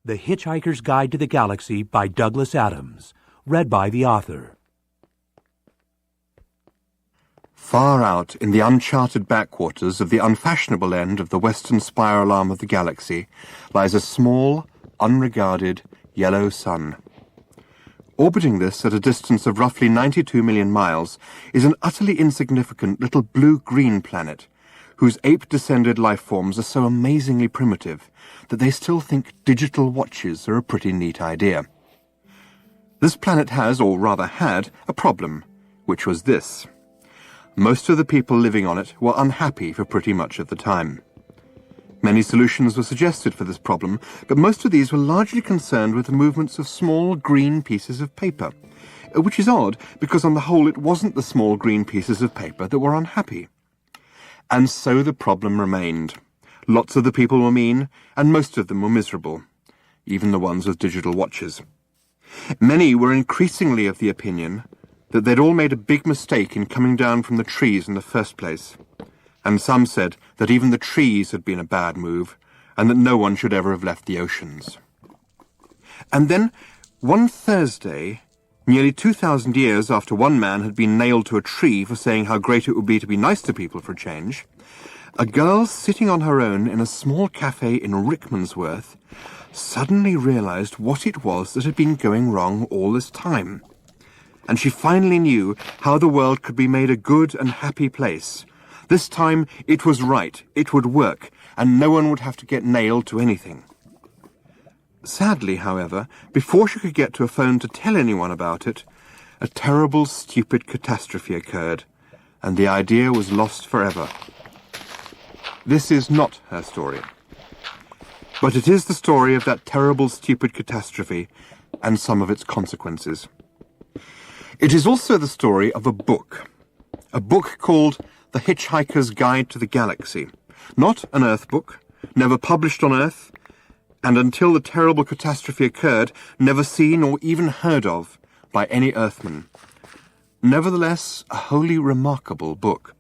The Hitchhiker's Guide to the Galaxy by Douglas Adams. Read by the author. Far out in the uncharted backwaters of the unfashionable end of the western spiral arm of the galaxy lies a small, unregarded, yellow sun. Orbiting this at a distance of roughly 92 million miles is an utterly insignificant little blue-green planet whose ape-descended life forms are so amazingly primitive that they still think digital watches are a pretty neat idea. This planet has, or rather had, a problem, which was this. Most of the people living on it were unhappy for pretty much of the time. Many solutions were suggested for this problem, but most of these were largely concerned with the movements of small green pieces of paper, which is odd because on the whole it wasn't the small green pieces of paper that were unhappy. And so the problem remained. Lots of the people were mean, and most of them were miserable, even the ones with digital watches. Many were increasingly of the opinion that they'd all made a big mistake in coming down from the trees in the first place, and some said that even the trees had been a bad move, and that no one should ever have left the oceans. And then, one Thursday, nearly 2,000 years after one man had been nailed to a tree for saying how great it would be to be nice to people for a change, a girl sitting on her own in a small cafe in Rickmansworth suddenly realized what it was that had been going wrong all this time. And she finally knew how the world could be made a good and happy place. This time it was right, it would work, and no one would have to get nailed to anything. Sadly, however, before she could get to a phone to tell anyone about it, a terrible, stupid catastrophe occurred, and the idea was lost forever. This is not her story. But it is the story of that terrible, stupid catastrophe and some of its consequences. It is also the story of a book called The Hitchhiker's Guide to the Galaxy. Not an Earth book, never published on Earth, and until the terrible catastrophe occurred, never seen or even heard of by any Earthman. Nevertheless, a wholly remarkable book.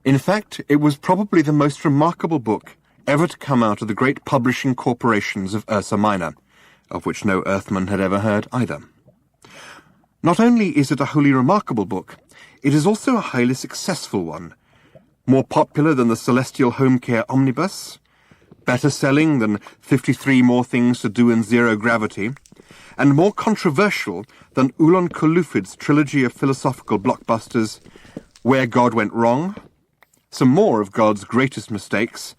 In fact, it was probably the most remarkable book ever to come out of the great publishing corporations of Ursa Minor, of which no Earthman had ever heard either. Not only is it a wholly remarkable book, it is also a highly successful one, more popular than the Celestial Home Care Omnibus, better selling than 53 More Things to Do in Zero Gravity, and more controversial than Ulan Kulufid's trilogy of philosophical blockbusters, Where God Went Wrong, some more of God's greatest mistakes,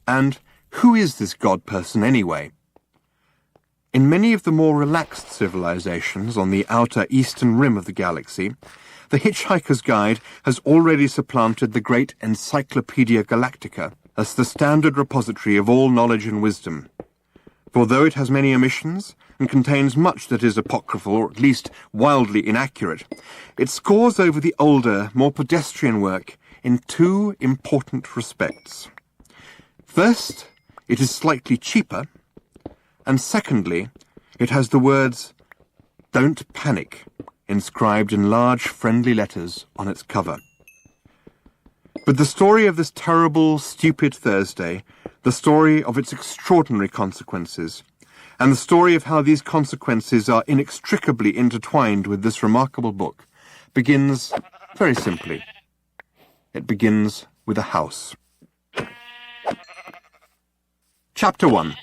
and Who is this God person anyway? In many of the more relaxed civilizations on the outer eastern rim of the galaxy, the Hitchhiker's Guide has already supplanted the great Encyclopaedia Galactica as the standard repository of all knowledge and wisdom. For though it has many omissions and contains much that is apocryphal or at least wildly inaccurate, it scores over the older, more pedestrian work in two important respects. First, it is slightly cheaper, and secondly, it has the words, "Don't panic," inscribed in large friendly letters on its cover. But the story of this terrible, stupid Thursday, the story of its extraordinary consequences, and the story of how these consequences are inextricably intertwined with this remarkable book, begins very simply. It begins with a house. Chapter 1.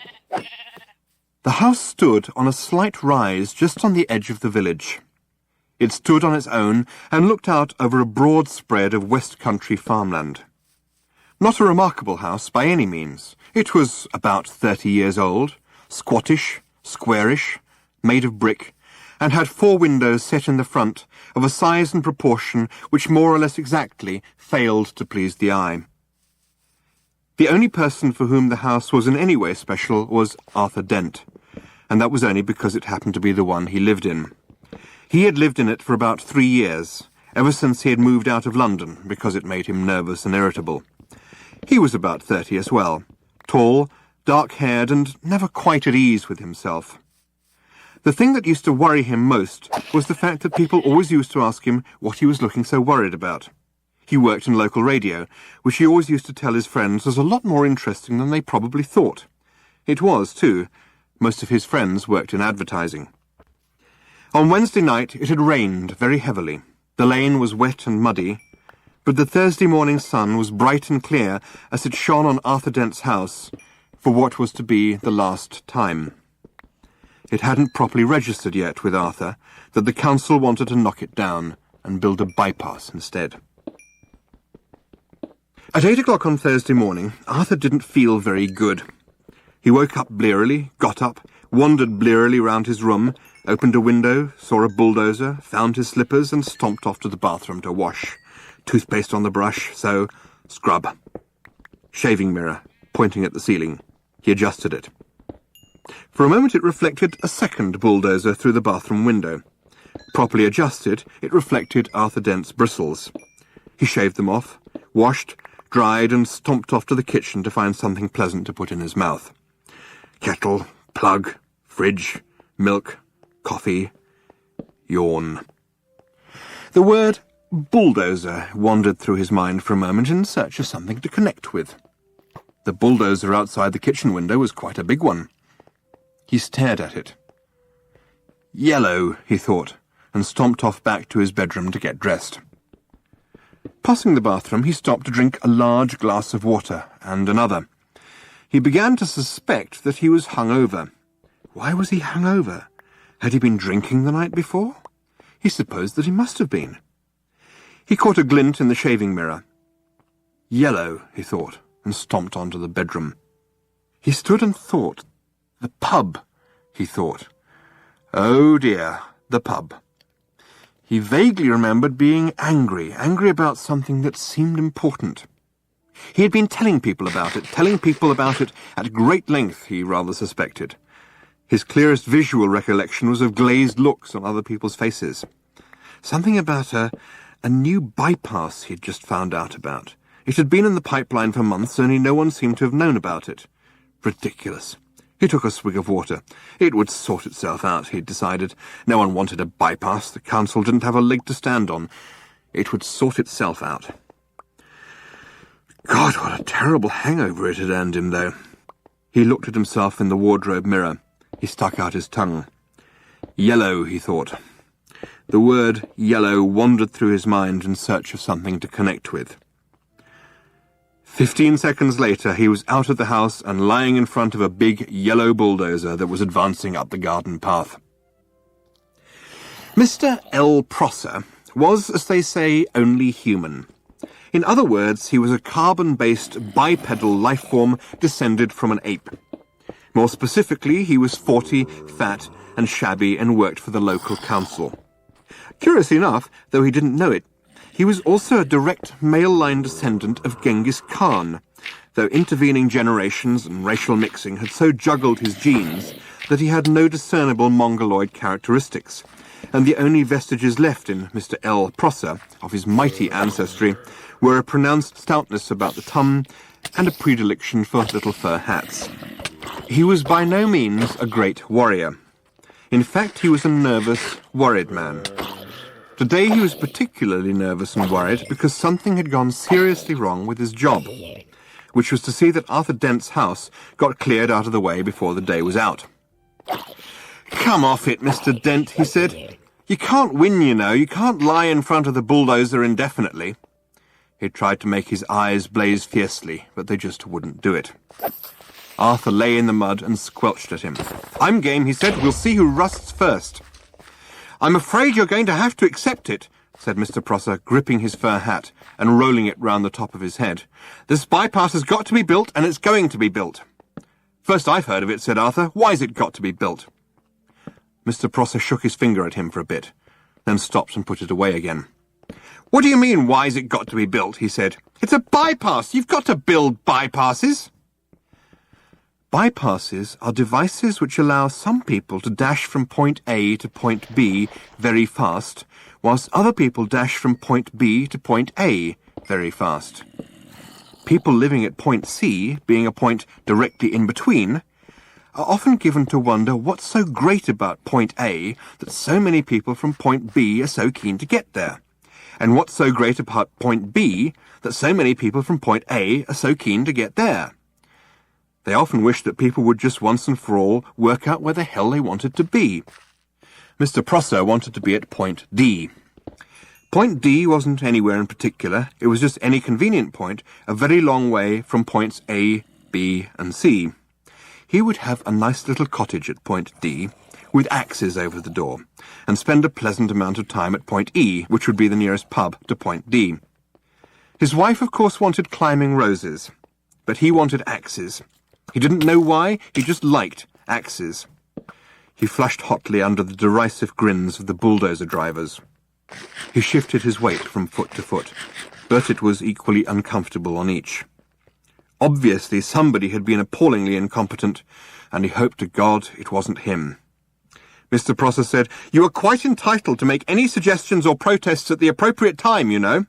The house stood on a slight rise just on the edge of the village. It stood on its own and looked out over a broad spread of West Country farmland. Not a remarkable house by any means. It was about 30 years old, squattish, squarish, made of brick, and had 4 windows set in the front of a size and proportion which more or less exactly failed to please the eye. The only person for whom the house was in any way special was Arthur Dent, and that was only because it happened to be the one he lived in. He had lived in it for about 3 years, ever since he had moved out of London, because it made him nervous and irritable. He was about 30 as well, tall, dark-haired, and never quite at ease with himself. The thing that used to worry him most was the fact that people always used to ask him what he was looking so worried about. He worked in local radio, which he always used to tell his friends was a lot more interesting than they probably thought. It was, too, Most of his friends worked in advertising. On Wednesday night it had rained very heavily. The lane was wet and muddy, but the Thursday morning sun was bright and clear as it shone on Arthur Dent's house for what was to be the last time. It hadn't properly registered yet with Arthur that the council wanted to knock it down and build a bypass instead. At 8 o'clock on Thursday morning, Arthur didn't feel very good. He woke up blearily, got up, wandered blearily round his room, opened a window, saw a bulldozer, found his slippers and stomped off to the bathroom to wash. Toothpaste on the brush, so scrub. Shaving mirror, pointing at the ceiling. He adjusted it. For a moment it reflected a second bulldozer through the bathroom window. Properly adjusted, it reflected Arthur Dent's bristles. He shaved them off, washed, dried and stomped off to the kitchen to find something pleasant to put in his mouth. Kettle, plug, fridge, milk, coffee, yawn. The word bulldozer wandered through his mind for a moment in search of something to connect with. The bulldozer outside the kitchen window was quite a big one. He stared at it. Yellow, he thought, and stomped off back to his bedroom to get dressed. Passing the bathroom, he stopped to drink a large glass of water and another. He began to suspect that he was hungover. Why was he hungover? Had he been drinking the night before? He supposed that he must have been. He caught a glint in the shaving mirror. Yellow, he thought, and stomped onto the bedroom. He stood and thought. The pub, he thought. Oh dear, the pub. He vaguely remembered being angry about something that seemed important. He had been telling people about it at great length, he rather suspected. His clearest visual recollection was of glazed looks on other people's faces. Something about a new bypass he'd just found out about. It had been in the pipeline for months, only no one seemed to have known about it. Ridiculous. He took a swig of water. It would sort itself out, he'd decided. No one wanted a bypass. The council didn't have a leg to stand on. It would sort itself out. God, what a terrible hangover it had earned him, though. He looked at himself in the wardrobe mirror. He stuck out his tongue. Yellow, he thought. The word yellow wandered through his mind in search of something to connect with. 15 seconds later, he was out of the house and lying in front of a big yellow bulldozer that was advancing up the garden path. Mr. L. Prosser was, as they say, only human. In other words, he was a carbon-based bipedal life form descended from an ape. More specifically, he was 40, fat, and shabby and worked for the local council. Curiously enough, though he didn't know it, he was also a direct male-line descendant of Genghis Khan, though intervening generations and racial mixing had so juggled his genes that he had no discernible Mongoloid characteristics, and the only vestiges left in Mr. L. Prosser of his mighty ancestry were a pronounced stoutness about the tum and a predilection for little fur hats. He was by no means a great warrior. In fact, he was a nervous, worried man. Today he was particularly nervous and worried because something had gone seriously wrong with his job, which was to see that Arthur Dent's house got cleared out of the way before the day was out. "Come off it, Mr. Dent," he said. "You can't win, you know. You can't lie in front of the bulldozer indefinitely." He tried to make his eyes blaze fiercely, but they just wouldn't do it. Arthur lay in the mud and squelched at him. "I'm game," he said. "We'll see who rusts first." "I'm afraid you're going to have to accept it," said Mr. Prosser, gripping his fur hat and rolling it round the top of his head. "This bypass has got to be built, and it's going to be built." "First I've heard of it," said Arthur. "Why's it got to be built?" Mr. Prosser shook his finger at him for a bit, then stopped and put it away again. "What do you mean, why's it got to be built?" he said. "It's a bypass. You've got to build bypasses." Bypasses are devices which allow some people to dash from point A to point B very fast, whilst other people dash from point B to point A very fast. People living at point C, being a point directly in between, are often given to wonder what's so great about point A that so many people from point B are so keen to get there, and what's so great about point B that so many people from point A are so keen to get there. They often wished that people would just once and for all work out where the hell they wanted to be. Mr. Prosser wanted to be at point D. Point D wasn't anywhere in particular. It was just any convenient point, a very long way from points A, B, and C. He would have a nice little cottage at point D, with axes over the door, and spend a pleasant amount of time at point E, which would be the nearest pub to point D. His wife, of course, wanted climbing roses, but he wanted axes. He didn't know why, he just liked axes. He flushed hotly under the derisive grins of the bulldozer drivers. He shifted his weight from foot to foot, but it was equally uncomfortable on each. Obviously somebody had been appallingly incompetent, and he hoped to God it wasn't him. Mr. Prosser said, "You are quite entitled to make any suggestions or protests at the appropriate time, you know."